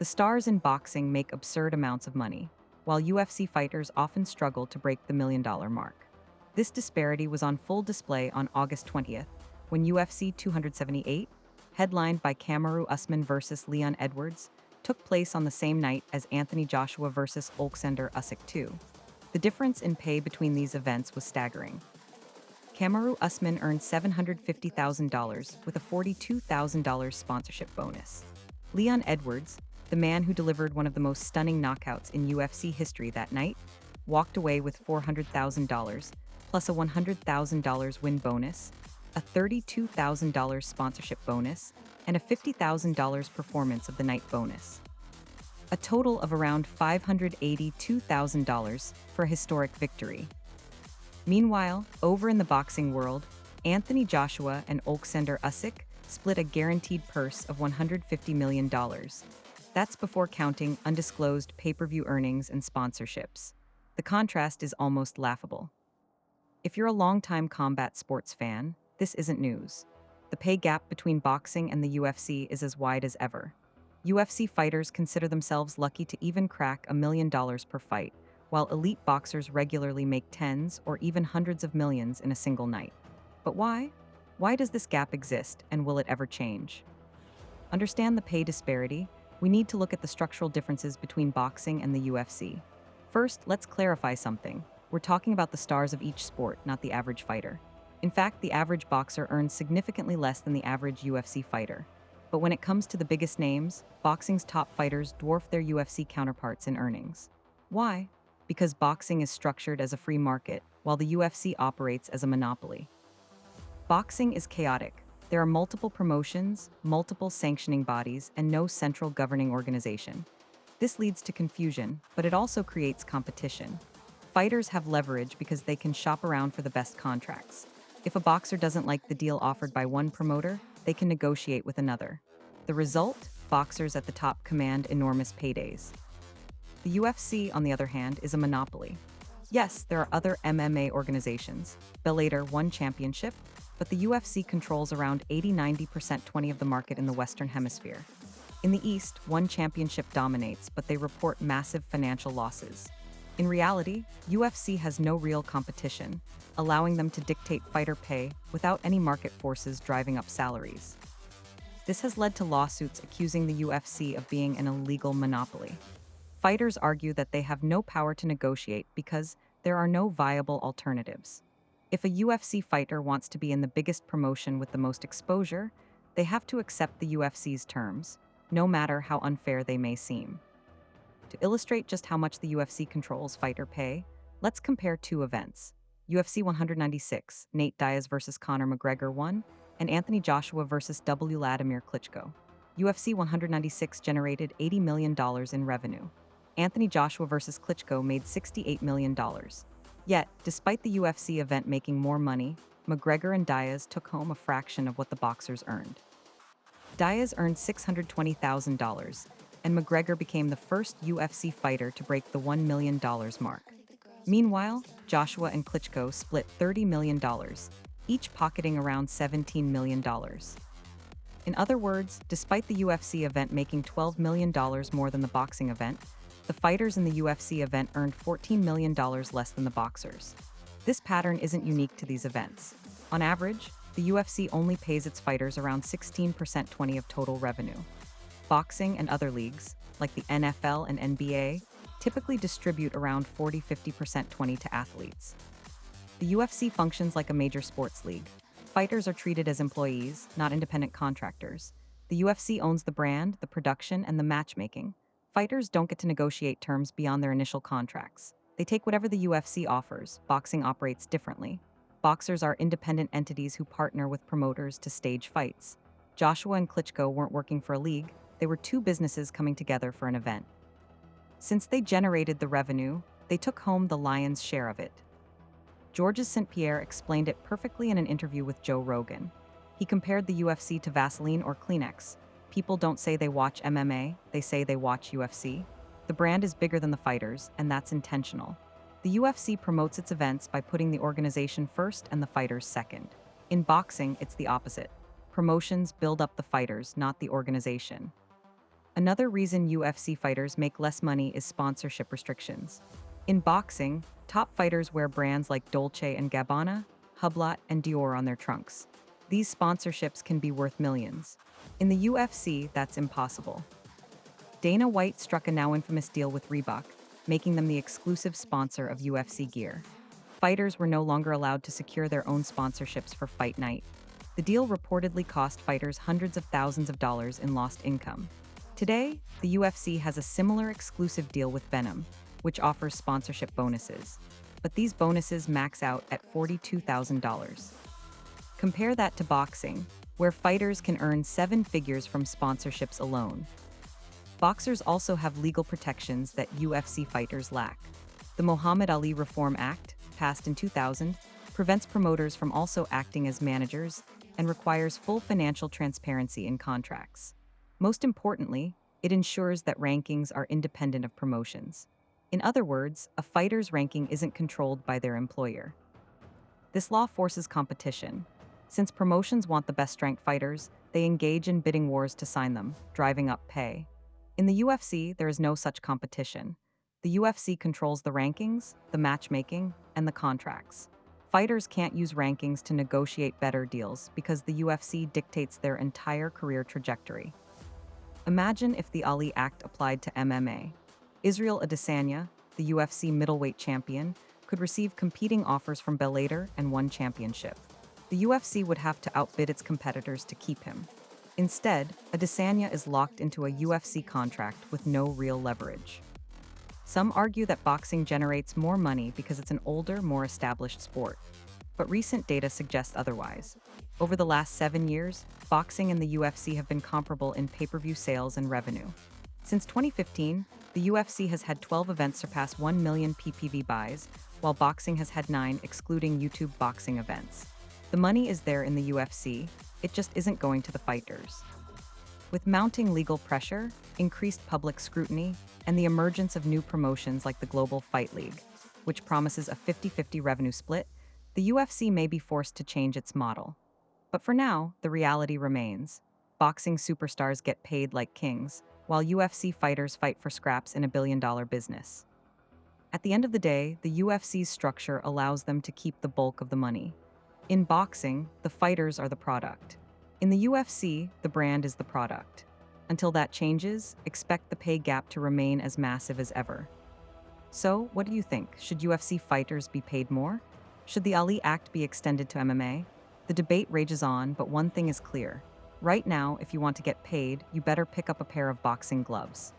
The stars in boxing make absurd amounts of money, while UFC fighters often struggle to break the $1 million mark. This disparity was on full display on August 20th, when UFC 278, headlined by Kamaru Usman versus Leon Edwards, took place on the same night as Anthony Joshua versus Oleksandr Usyk 2. The difference in pay between these events was staggering. Kamaru Usman earned $750,000 with a $42,000 sponsorship bonus. Leon Edwards, the man who delivered one of the most stunning knockouts in UFC history that night, walked away with $400,000 plus a $100,000 win bonus, a $32,000 sponsorship bonus, and a $50,000 performance of the night bonus. A total of around $582,000 for a historic victory. Meanwhile, over in the boxing world, Anthony Joshua and Oleksandr Usyk split a guaranteed purse of $150 million. That's before counting undisclosed pay-per-view earnings and sponsorships. The contrast is almost laughable. If you're a longtime combat sports fan, this isn't news. The pay gap between boxing and the UFC is as wide as ever. UFC fighters consider themselves lucky to even crack $1 million per fight, while elite boxers regularly make tens or even hundreds of millions in a single night. But why? Why does this gap exist, and will it ever change? Understand the pay disparity, we need to look at the structural differences between boxing and the UFC. First, let's clarify something. We're talking about the stars of each sport, not the average fighter. In fact, the average boxer earns significantly less than the average UFC fighter. But when it comes to the biggest names, boxing's top fighters dwarf their UFC counterparts in earnings. Why? Because boxing is structured as a free market, while the UFC operates as a monopoly. Boxing is chaotic. There are multiple promotions, multiple sanctioning bodies, and no central governing organization. This leads to confusion, but it also creates competition. Fighters have leverage because they can shop around for the best contracts. If a boxer doesn't like the deal offered by one promoter, they can negotiate with another. The result? Boxers at the top command enormous paydays. The UFC, on the other hand, is a monopoly. Yes, there are other MMA organizations. Bellator won championship, but the UFC controls around 80–90% 20 of the market in the Western Hemisphere. In the East, one championship dominates, but they report massive financial losses. In reality, UFC has no real competition, allowing them to dictate fighter pay without any market forces driving up salaries. This has led to lawsuits accusing the UFC of being an illegal monopoly. Fighters argue that they have no power to negotiate because there are no viable alternatives. If a UFC fighter wants to be in the biggest promotion with the most exposure, they have to accept the UFC's terms, no matter how unfair they may seem. To illustrate just how much the UFC controls fighter pay, let's compare two events. UFC 196, Nate Diaz vs. Conor McGregor 1, and Anthony Joshua vs. Wladimir Klitschko. UFC 196 generated $80 million in revenue. Anthony Joshua vs. Klitschko made $68 million. Yet, despite the UFC event making more money, McGregor and Diaz took home a fraction of what the boxers earned. Diaz earned $620,000, and McGregor became the first UFC fighter to break the $1 million mark. Meanwhile, Joshua and Klitschko split $30 million, each pocketing around $17 million. In other words, despite the UFC event making $12 million more than the boxing event, the fighters in the UFC event earned $14 million less than the boxers. This pattern isn't unique to these events. On average, the UFC only pays its fighters around 16% 20 of total revenue. Boxing and other leagues, like the NFL and NBA, typically distribute around 40–50% 20 to athletes. The UFC functions like a major sports league. Fighters are treated as employees, not independent contractors. The UFC owns the brand, the production, and the matchmaking. Fighters don't get to negotiate terms beyond their initial contracts. They take whatever the UFC offers. Boxing operates differently. Boxers are independent entities who partner with promoters to stage fights. Joshua and Klitschko weren't working for a league, they were two businesses coming together for an event. Since they generated the revenue, they took home the lion's share of it. Georges St-Pierre explained it perfectly in an interview with Joe Rogan. He compared the UFC to Vaseline or Kleenex. People don't say they watch MMA, they say they watch UFC. The brand is bigger than the fighters, and that's intentional. The UFC promotes its events by putting the organization first and the fighters second. In boxing, it's the opposite. Promotions build up the fighters, not the organization. Another reason UFC fighters make less money is sponsorship restrictions. In boxing, top fighters wear brands like Dolce& Gabbana, Hublot, and Dior on their trunks. These sponsorships can be worth millions. In the UFC, that's impossible. Dana White struck a now infamous deal with Reebok, making them the exclusive sponsor of UFC gear. Fighters were no longer allowed to secure their own sponsorships for fight night. The deal reportedly cost fighters hundreds of thousands of dollars in lost income. Today, the UFC has a similar exclusive deal with Venom, which offers sponsorship bonuses. But these bonuses max out at $42,000. Compare that to boxing, where fighters can earn seven figures from sponsorships alone. Boxers also have legal protections that UFC fighters lack. The Muhammad Ali Reform Act, passed in 2000, prevents promoters from also acting as managers and requires full financial transparency in contracts. Most importantly, it ensures that rankings are independent of promotions. In other words, a fighter's ranking isn't controlled by their employer. This law forces competition. Since promotions want the best-ranked fighters, they engage in bidding wars to sign them, driving up pay. In the UFC, there is no such competition. The UFC controls the rankings, the matchmaking, and the contracts. Fighters can't use rankings to negotiate better deals because the UFC dictates their entire career trajectory. Imagine if the Ali Act applied to MMA. Israel Adesanya, the UFC middleweight champion, could receive competing offers from Bellator and one championship. The UFC would have to outbid its competitors to keep him. Instead, Adesanya is locked into a UFC contract with no real leverage. Some argue that boxing generates more money because it's an older, more established sport. But recent data suggests otherwise. Over the last 7 years, boxing and the UFC have been comparable in pay-per-view sales and revenue. Since 2015, the UFC has had 12 events surpass 1 million PPV buys, while boxing has had 9, excluding YouTube boxing events. The money is there in the UFC, it just isn't going to the fighters. With mounting legal pressure, increased public scrutiny, and the emergence of new promotions like the Global Fight League, which promises a 50-50 revenue split, the UFC may be forced to change its model. But for now, the reality remains. Boxing superstars get paid like kings, while UFC fighters fight for scraps in a billion-dollar business. At the end of the day, the UFC's structure allows them to keep the bulk of the money. In boxing, the fighters are the product. In the UFC, the brand is the product. Until that changes, expect the pay gap to remain as massive as ever. So, what do you think? Should UFC fighters be paid more? Should the Ali Act be extended to MMA? The debate rages on, but one thing is clear. Right now, if you want to get paid, you better pick up a pair of boxing gloves.